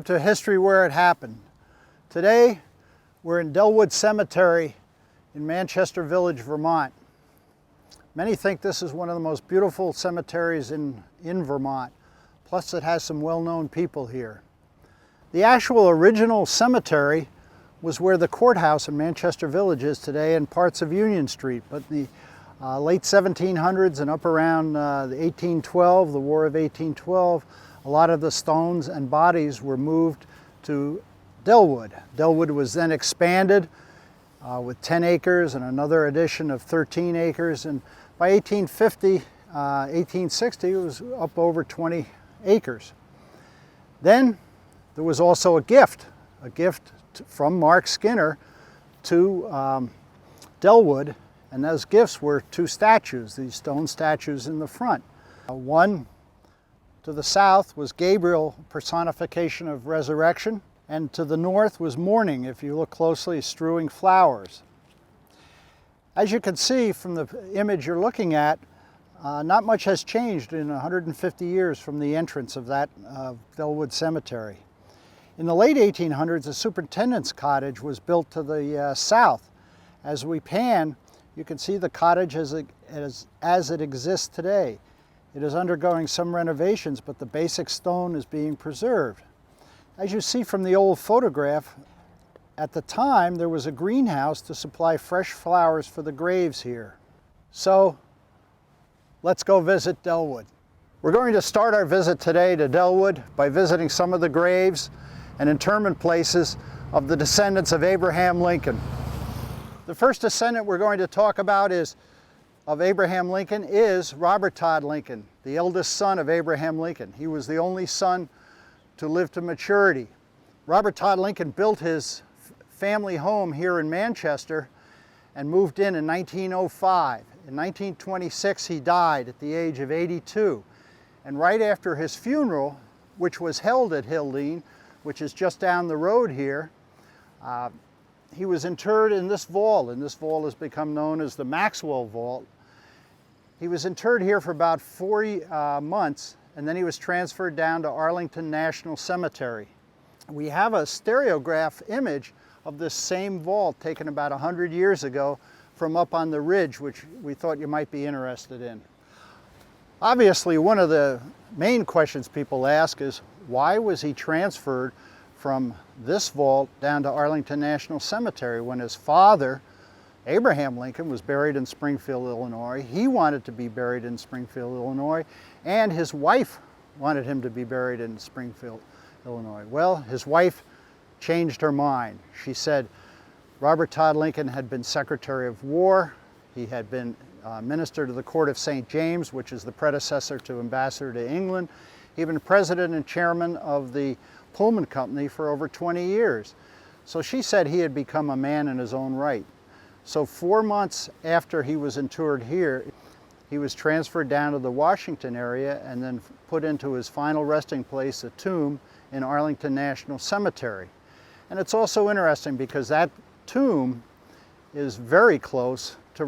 Welcome to History Where It Happened. Today we're in Dellwood Cemetery in Manchester Village, Vermont. Many think this is one of the most beautiful cemeteries in Vermont, plus it has some well-known people here. The actual original cemetery was where the courthouse in Manchester Village is today and parts of Union Street, but in the late 1700s and up around 1812, the War of 1812, a lot of the stones and bodies were moved to Dellwood. Dellwood was then expanded with 10 acres and another addition of 13 acres. And by 1850, 1860, it was up over 20 acres. Then there was also a gift from Mark Skinner to Dellwood. And those gifts were two statues, these stone statues in the front. One to the south was Gabriel, personification of resurrection, and to the north was morning, if you look closely, strewing flowers. As you can see from the image you're looking at, not much has changed in 150 years from the entrance of that Dellwood Cemetery. In the late 1800s, a superintendent's cottage was built to the south. As we pan, you can see the cottage as it exists today. It is undergoing some renovations, but the basic stone is being preserved. As you see from the old photograph, at the time there was a greenhouse to supply fresh flowers for the graves here. So let's go visit Dellwood. We're going to start our visit today to Dellwood by visiting some of the graves and interment places of the descendants of Abraham Lincoln. The first descendant we're going to talk about of Abraham Lincoln is Robert Todd Lincoln, the eldest son of Abraham Lincoln. He was the only son to live to maturity. Robert Todd Lincoln built his family home here in Manchester and moved in 1905. In 1926 he died at the age of 82. And right after his funeral, which was held at Hildene, which is just down the road here, he was interred in this vault, and this vault has become known as the Maxwell Vault. He was interred here for about 40 months, and then he was transferred down to Arlington National Cemetery. We have a stereograph image of this same vault taken about 100 years ago from up on the ridge, which we thought you might be interested in. Obviously, one of the main questions people ask is, why was he transferred from this vault down to Arlington National Cemetery when his father, Abraham Lincoln, was buried in Springfield, Illinois? He wanted to be buried in Springfield, Illinois, and his wife wanted him to be buried in Springfield, Illinois. Well, his wife changed her mind. She said Robert Todd Lincoln had been Secretary of War. He had been Minister to the Court of St. James, which is the predecessor to Ambassador to England. He'd been President and Chairman of the Pullman Company for over 20 years. So she said he had become a man in his own right. So 4 months after he was interred here, he was transferred down to the Washington area and then put into his final resting place, a tomb in Arlington National Cemetery. And it's also interesting because that tomb is very close to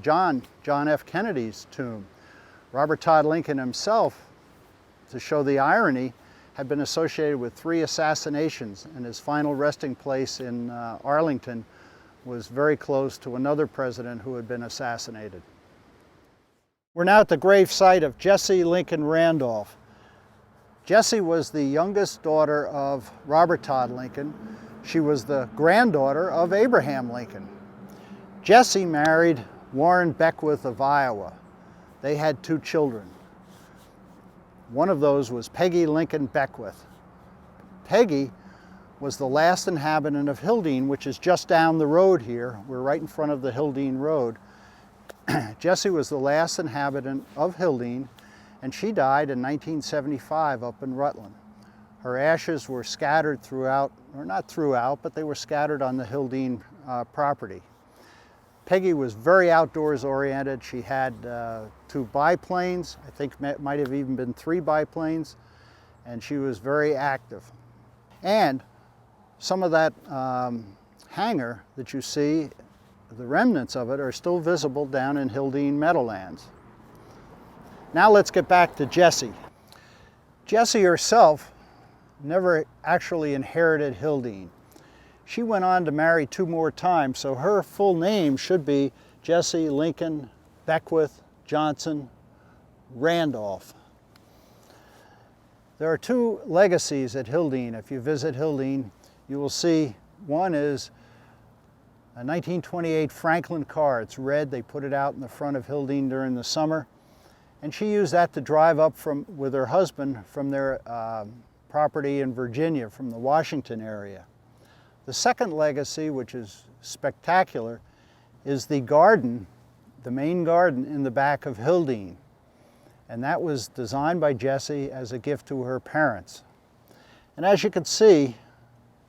John F. Kennedy's tomb. Robert Todd Lincoln himself, to show the irony, had been associated with 3 assassinations, and his final resting place in Arlington was very close to another president who had been assassinated. We're now at the grave site of Jessie Lincoln Randolph. Jessie was the youngest daughter of Robert Todd Lincoln. She was the granddaughter of Abraham Lincoln. Jessie married Warren Beckwith of Iowa. They had 2 children. One of those was Peggy Lincoln Beckwith. Peggy was the last inhabitant of Hildene, which is just down the road here. We're right in front of the Hildene Road. Jessie was the last inhabitant of Hildene, and she died in 1975 up in Rutland. Her ashes were scattered throughout, or not throughout, but they were scattered on the Hildene property. Peggy was very outdoors oriented. She had 2 biplanes, I think might have even been 3 biplanes, and she was very active. And some of that hangar that you see, the remnants of it, are still visible down in Hildene Meadowlands. Now let's get back to Jessie. Jessie herself never actually inherited Hildene. She went on to marry 2 more times, so her full name should be Jessie Lincoln Beckwith Johnson Randolph. There are 2 legacies at Hildene. If you visit Hildene, you will see one is a 1928 Franklin car. It's red. They put it out in the front of Hildene during the summer. And she used that to drive up with her husband from their property in Virginia, from the Washington area. The second legacy, which is spectacular, is the garden, the main garden in the back of Hildene. And that was designed by Jessie as a gift to her parents. And as you can see,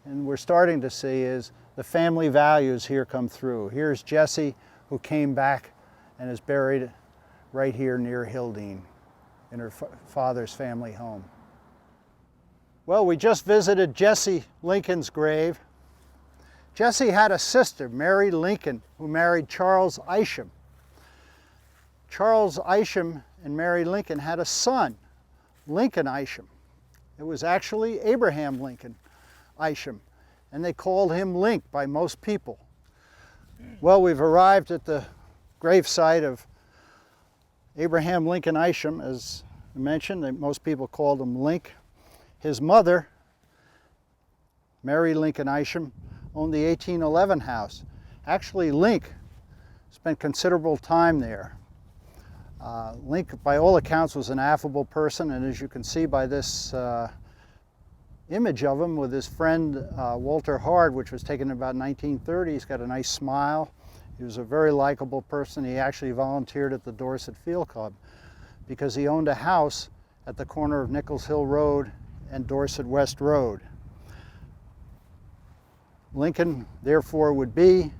and we're starting to see, is the family values here come through. Here's Jessie, who came back and is buried right here near Hildene in her father's family home. Well, we just visited Jessie Lincoln's grave. Jessie had a sister, Mary Lincoln, who married Charles Isham. Charles Isham and Mary Lincoln had a son, Lincoln Isham. It was actually Abraham Lincoln Isham, and they called him Link by most people. Well, we've arrived at the gravesite of Abraham Lincoln Isham, as I mentioned. Most people called him Link. His mother, Mary Lincoln Isham, owned the 1811 house. Actually, Link spent considerable time there. Link, by all accounts, was an affable person, and as you can see by this image of him with his friend Walter Hard, which was taken in about 1930, he's got a nice smile. He was a very likable person. He actually volunteered at the Dorset Field Club because he owned a house at the corner of Nichols Hill Road and Dorset West Road. Lincoln, therefore, would be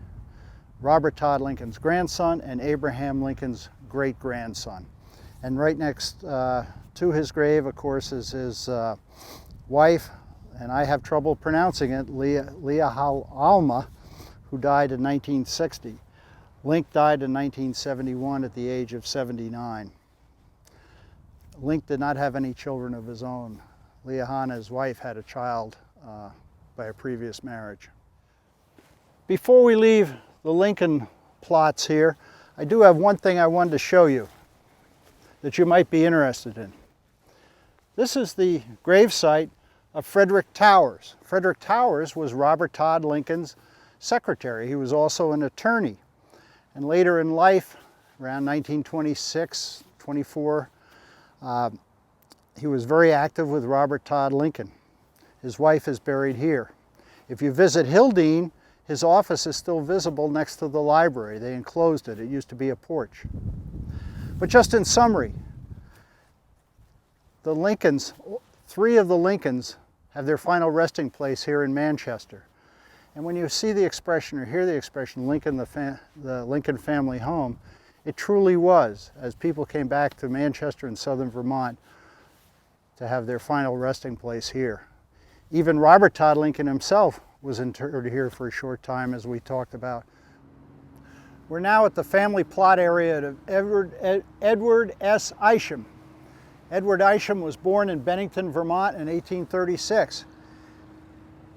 Robert Todd Lincoln's grandson and Abraham Lincoln's great-grandson. And right next to his grave, of course, is his wife, and I have trouble pronouncing it, Leah Alma, who died in 1960. Link died in 1971 at the age of 79. Link did not have any children of his own. Leah, his wife, had a child by a previous marriage. Before we leave the Lincoln plots here, I do have one thing I wanted to show you that you might be interested in. This is the gravesite of Frederick Towers. Frederick Towers was Robert Todd Lincoln's secretary. He was also an attorney. And later in life, around 1926, 24, he was very active with Robert Todd Lincoln. His wife is buried here. If you visit Hildene, his office is still visible next to the library. They enclosed it. It used to be a porch. But just in summary, the Lincolns, 3 of the Lincolns have their final resting place here in Manchester. And when you see the expression or hear the expression, Lincoln, the Lincoln family home, it truly was, as people came back to Manchester and southern Vermont to have their final resting place here. Even Robert Todd Lincoln himself was interred here for a short time, as we talked about. We're now at the family plot area of Edward S. Isham. Edward Isham was born in Bennington, Vermont in 1836.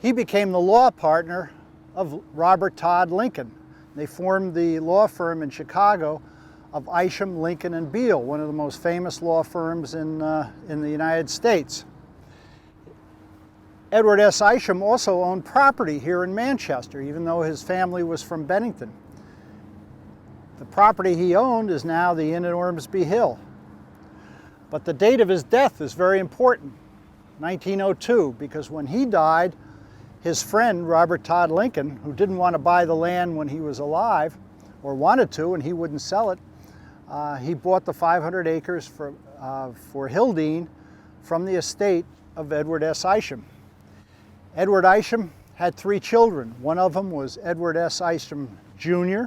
He became the law partner of Robert Todd Lincoln. They formed the law firm in Chicago of Isham, Lincoln, and Beale, one of the most famous law firms in the United States. Edward S. Isham also owned property here in Manchester, even though his family was from Bennington. The property he owned is now the Inn at Ormsby Hill. But the date of his death is very important, 1902, because when he died, his friend, Robert Todd Lincoln, who didn't want to buy the land when he was alive, or wanted to, and he wouldn't sell it, he bought the 500 acres for Hildene from the estate of Edward S. Isham. Edward Isham had 3 children. One of them was Edward S. Isham Jr.,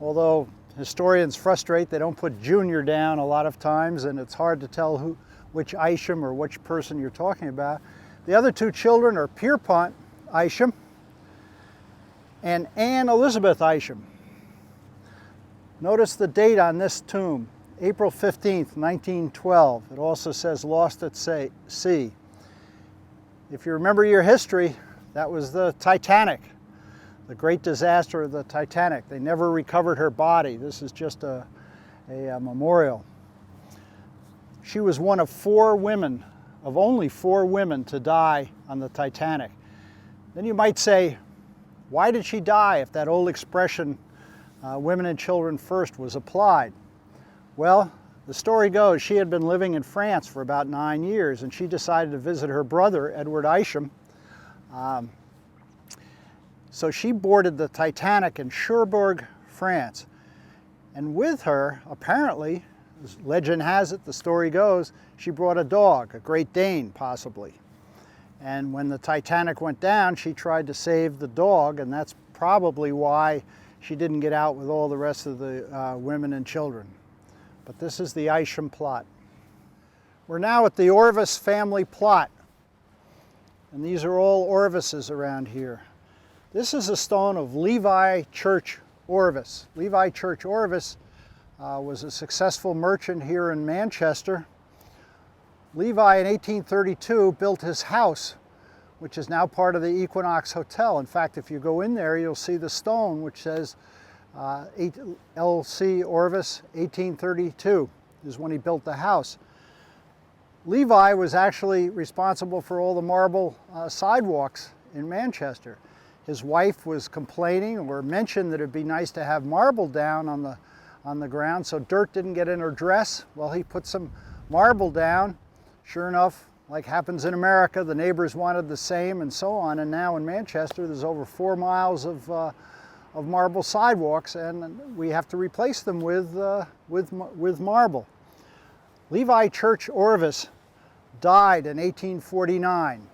although historians frustrate, they don't put Jr. down a lot of times, and it's hard to tell which Isham or which person you're talking about. The other 2 children are Pierpont Isham and Anne Elizabeth Isham. Notice the date on this tomb, April 15th, 1912. It also says lost at sea. If you remember your history, that was the Titanic, the great disaster of the Titanic. They never recovered her body. This is just a memorial. She was one of only four women to die on the Titanic. Then you might say, why did she die if that old expression, women and children first, was applied? Well, the story goes she had been living in France for about 9 years, and she decided to visit her brother, Edward Isham. So she boarded the Titanic in Cherbourg, France. And with her, apparently, as legend has it, the story goes, she brought a dog, a Great Dane possibly. And when the Titanic went down, she tried to save the dog, and that's probably why she didn't get out with all the rest of the women and children. But this is the Isham plot. We're now at the Orvis family plot, and these are all Orvises around here. This is a stone of Levi Church Orvis. Levi Church Orvis was a successful merchant here in Manchester. Levi in 1832 built his house, which is now part of the Equinox Hotel. In fact, if you go in there, you'll see the stone which says L.C. Orvis, 1832 is when he built the house. Levi was actually responsible for all the marble sidewalks in Manchester. His wife was complaining or mentioned that it'd be nice to have marble down on the ground so dirt didn't get in her dress. Well, he put some marble down. Sure enough, like happens in America, the neighbors wanted the same and so on. And now in Manchester, there's over 4 miles of marble sidewalks, and we have to replace them with marble. Levi Church Orvis died in 1849.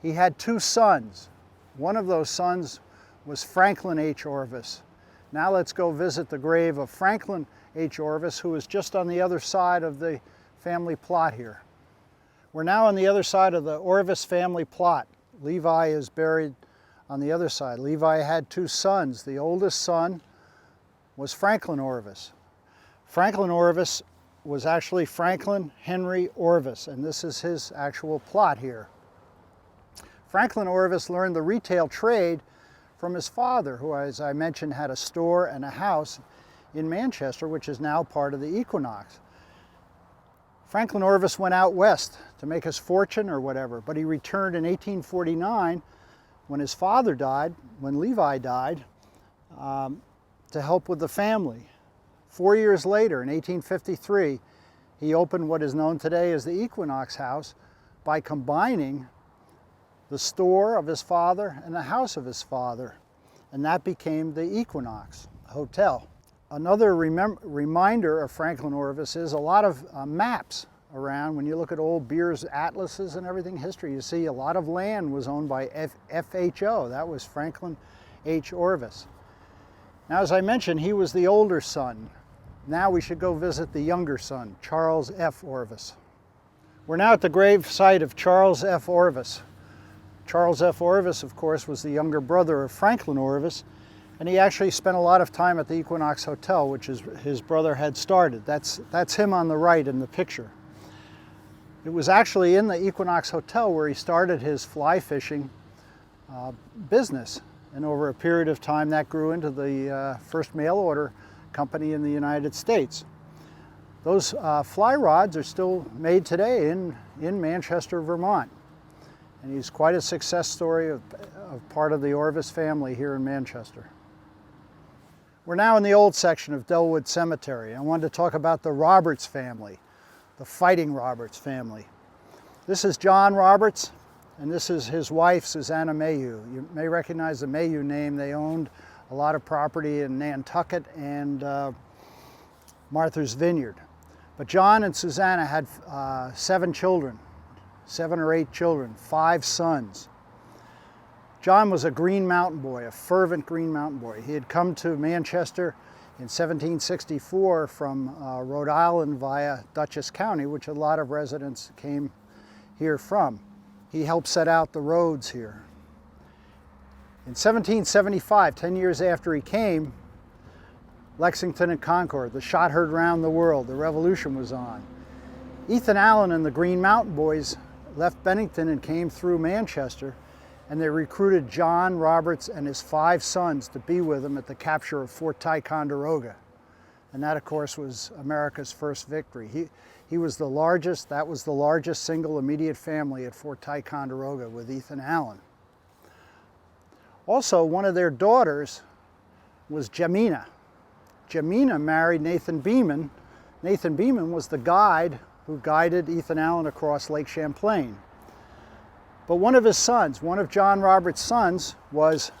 He had 2 sons. One of those sons was Franklin H. Orvis. Now let's go visit the grave of Franklin H. Orvis, who is just on the other side of the family plot here. We're now on the other side of the Orvis family plot. Levi is buried on the other side. Levi had 2 sons. The oldest son was Franklin Orvis. Franklin Orvis was actually Franklin Henry Orvis, and this is his actual plot here. Franklin Orvis learned the retail trade from his father, who, as I mentioned, had a store and a house in Manchester, which is now part of the Equinox. Franklin Orvis went out west to make his fortune or whatever, but he returned in 1849 when his father died, when Levi died, to help with the family. 4 years later, in 1853, he opened what is known today as the Equinox House by combining the store of his father and the house of his father, and that became the Equinox Hotel. Another reminder of Franklin Orvis is a lot of maps around. When you look at old Beers atlases and everything, history, you see a lot of land was owned by FHO. That was Franklin H. Orvis. Now, as I mentioned, he was the older son. Now we should go visit the younger son, Charles F. Orvis. We're now at the grave site of Charles F. Orvis. Charles F. Orvis, of course, was the younger brother of Franklin Orvis, and he actually spent a lot of time at the Equinox Hotel, which his brother had started. That's him on the right in the picture. It was actually in the Equinox Hotel where he started his fly fishing business, and over a period of time that grew into the first mail order company in the United States. Those fly rods are still made today in Manchester, Vermont. And he's quite a success story of part of the Orvis family here in Manchester. We're now in the old section of Dellwood Cemetery. I wanted to talk about the Roberts family, the Fighting Roberts family. This is John Roberts, and this is his wife, Susanna Mayhew. You may recognize the Mayhew name. They owned a lot of property in Nantucket and Martha's Vineyard. But John and Susanna had 7 children. 7 or 8 children, 5 sons. John was a Green Mountain boy, a fervent Green Mountain boy. He had come to Manchester in 1764 from Rhode Island via Dutchess County, which a lot of residents came here from. He helped set out the roads here. In 1775, 10 years after he came, Lexington and Concord, the shot heard round the world, the revolution was on. Ethan Allen and the Green Mountain Boys left Bennington and came through Manchester, and they recruited John Roberts and his 5 sons to be with them at the capture of Fort Ticonderoga. And that, of course, was America's first victory. He was the largest, that was the largest single immediate family at Fort Ticonderoga with Ethan Allen. Also, one of their daughters was Jemina. Jemina married Nathan Beeman. Nathan Beeman was the guide who guided Ethan Allen across Lake Champlain. But one of his sons, one of John Roberts' sons, was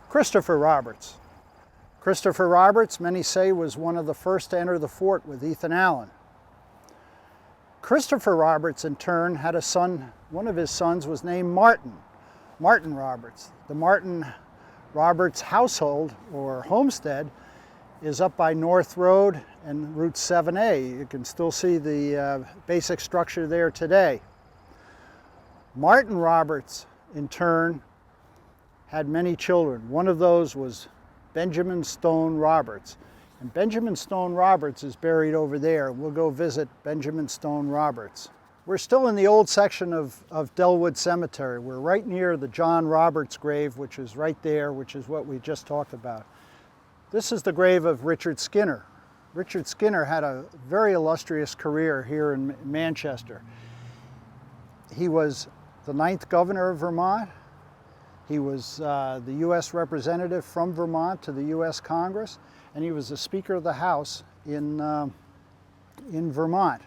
Christopher Roberts. Christopher Roberts, many say, was one of the first to enter the fort with Ethan Allen. Christopher Roberts, in turn, had a son. One of his sons was named Martin Roberts. The Martin Roberts household, or homestead, is up by North Road and Route 7A. You can still see the basic structure there today. Martin Roberts, in turn, had many children. One of those was Benjamin Stone Roberts. And Benjamin Stone Roberts is buried over there. We'll go visit Benjamin Stone Roberts. We're still in the old section of Dellwood Cemetery. We're right near the John Roberts grave, which is right there, which is what we just talked about. This is the grave of Richard Skinner. Richard Skinner had a very illustrious career here in Manchester. He was the 9th governor of Vermont. He was the U.S. representative from Vermont to the U.S. Congress, and he was the Speaker of the House in Vermont.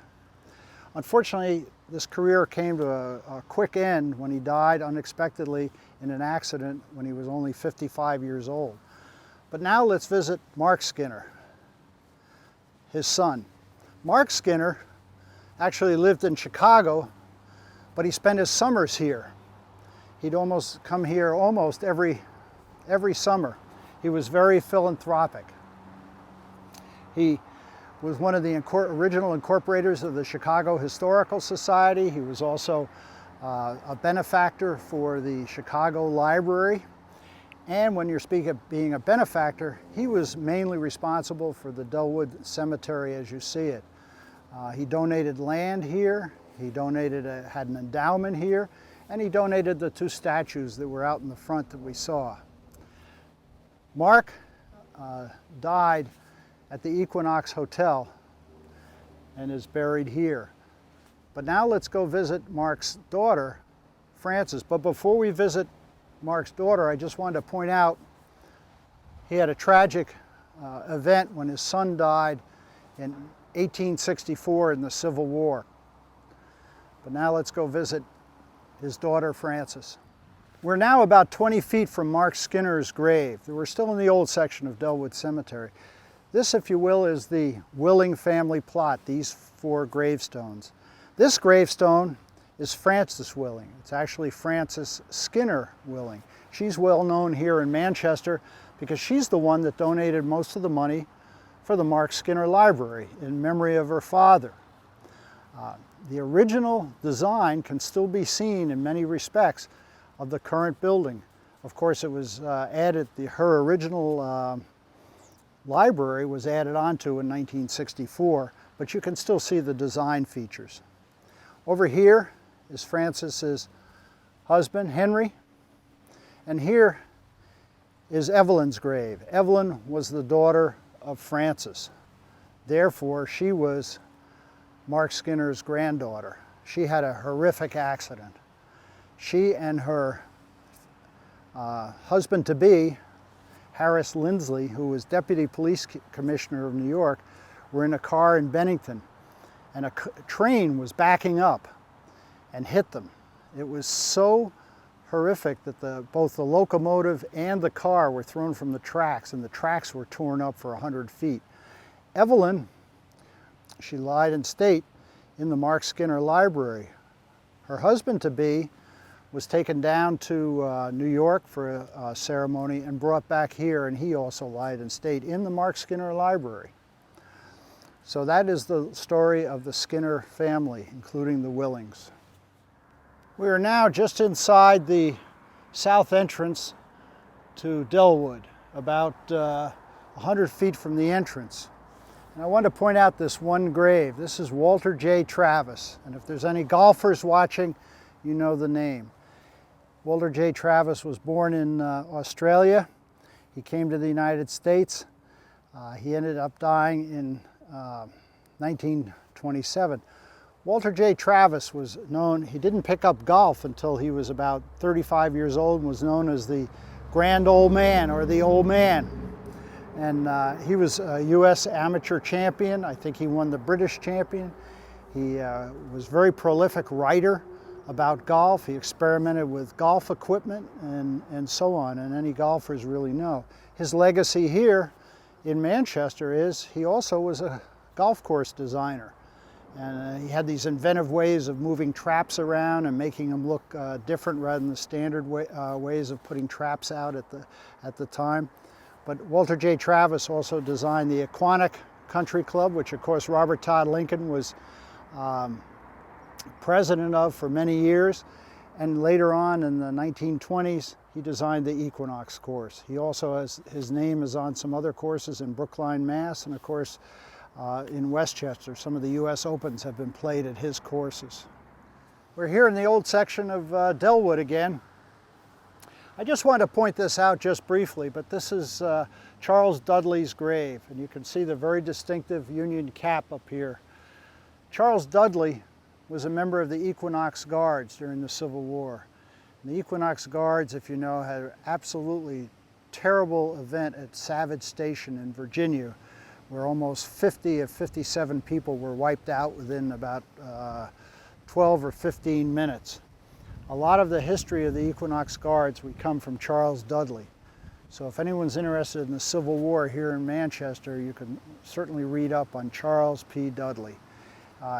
Unfortunately, this career came to a quick end when he died unexpectedly in an accident when he was only 55 years old. But now let's visit Mark Skinner, his son. Mark Skinner actually lived in Chicago, but he spent his summers here. He'd almost come here almost every summer. He was very philanthropic. He was one of the original incorporators of the Chicago Historical Society. He was also a benefactor for the Chicago Library. And when you're speaking of being a benefactor, he was mainly responsible for the Dellwood Cemetery as you see it. He donated land here, he had an endowment here, and he donated the 2 statues that were out in the front that we saw. Mark died at the Equinox Hotel and is buried here. But now let's go visit Mark's daughter, Frances. But before we visit Mark's daughter, I just wanted to point out he had a tragic event when his son died in 1864 in the Civil War. But now let's go visit his daughter, Frances. We're now about 20 feet from Mark Skinner's grave. We're still in the old section of Dellwood Cemetery. This, if you will, is the Willing family plot, these 4 gravestones. This gravestone is Frances Willing. It's actually Frances Skinner Willing. She's well known here in Manchester because she's the one that donated most of the money for the Mark Skinner Library in memory of her father. The original design can still be seen in many respects of the current building. Of course, it was added, her original library was added onto in 1964, but you can still see the design features. Over here is Frances's husband, Henry, and here is Evelyn's grave. Evelyn was the daughter of Frances. Therefore, she was Mark Skinner's granddaughter. She had a horrific accident. She and her husband-to-be, Harris Lindsley, who was Deputy Police Commissioner of New York, were in a car in Bennington, and a train was backing up and hit them. It was so horrific that both the locomotive and the car were thrown from the tracks, and the tracks were torn up for 100 feet. Evelyn, she lied in state in the Mark Skinner Library. Her husband-to-be was taken down to New York for a ceremony and brought back here, and he also lied in state in the Mark Skinner Library. So that is the story of the Skinner family, including the Willings. We are now just inside the south entrance to Dellwood, about 100 feet from the entrance. And I want to point out this one grave. This is Walter J. Travis, and if there's any golfers watching, you know the name. Walter J. Travis was born in Australia. He came to the United States. He ended up dying in 1927. Walter J. Travis was known, he didn't pick up golf until he was about 35 years old and was known as the Grand Old Man or the Old Man. And he was a U.S. amateur champion. I think he won the British champion. He was a very prolific writer about golf. He experimented with golf equipment and so on, and any golfers really know. His legacy here in Manchester is he also was a golf course designer. And he had these inventive ways of moving traps around and making them look different rather than the standard ways of putting traps out at the time. But Walter J. Travis also designed the Aquanic Country Club, which of course Robert Todd Lincoln was president of for many years. And later on in the 1920s, he designed the Equinox course. He also has, his name is on some other courses in Brookline, Mass, and of course in Westchester. Some of the U.S. Opens have been played at his courses. We're here in the old section of Dellwood again. I just want to point this out just briefly, but this is Charles Dudley's grave, and you can see the very distinctive Union cap up here. Charles Dudley was a member of the Equinox Guards during the Civil War. And the Equinox Guards, if you know, had an absolutely terrible event at Savage Station in Virginia, where almost 50 of 57 people were wiped out within about 12 or 15 minutes. A lot of the history of the Equinox Guards would come from Charles Dudley. So if anyone's interested in the Civil War here in Manchester, you can certainly read up on Charles P. Dudley.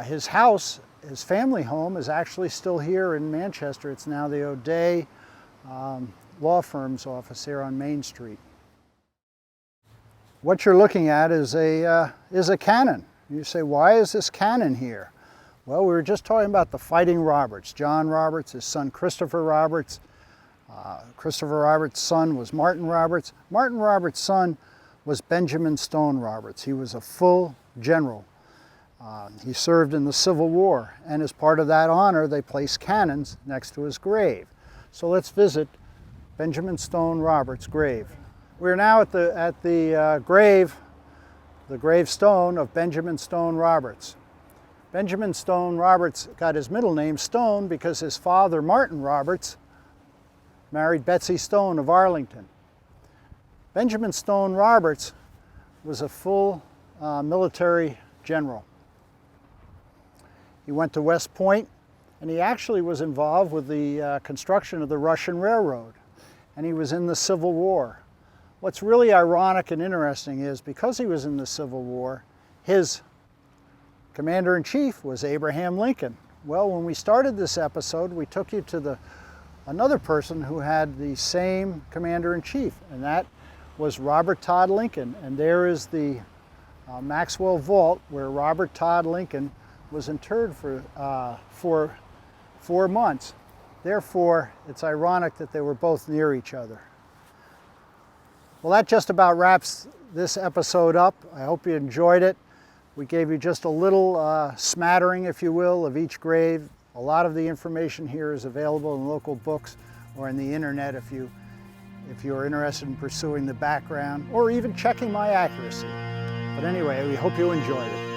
His house, his family home, is actually still here in Manchester. It's now the O'Day Law Firm's office here on Main Street. What you're looking at is a cannon. You say, why is this cannon here? Well, we were just talking about the Fighting Roberts. John Roberts, his son Christopher Roberts. Christopher Roberts' son was Martin Roberts. Martin Roberts' son was Benjamin Stone Roberts. He was a full general. He served in the Civil War, and as part of that honor, they placed cannons next to his grave. So let's visit Benjamin Stone Roberts' grave. We're now at the gravestone of Benjamin Stone Roberts. Benjamin Stone Roberts got his middle name Stone because his father, Martin Roberts, married Betsy Stone of Arlington. Benjamin Stone Roberts was a full military general. He went to West Point, and he actually was involved with the construction of the Russian Railroad, and he was in the Civil War. What's really ironic and interesting is because he was in the Civil War, his commander-in-chief was Abraham Lincoln. Well, when we started this episode, we took you to another person who had the same commander-in-chief, and that was Robert Todd Lincoln. And there is the Maxwell Vault where Robert Todd Lincoln was interred for 4 months. Therefore, it's ironic that they were both near each other. Well, that just about wraps this episode up. I hope you enjoyed it. We gave you just a little smattering, if you will, of each grave. A lot of the information here is available in local books or in the internet if you're interested in pursuing the background or even checking my accuracy. But anyway, we hope you enjoyed it.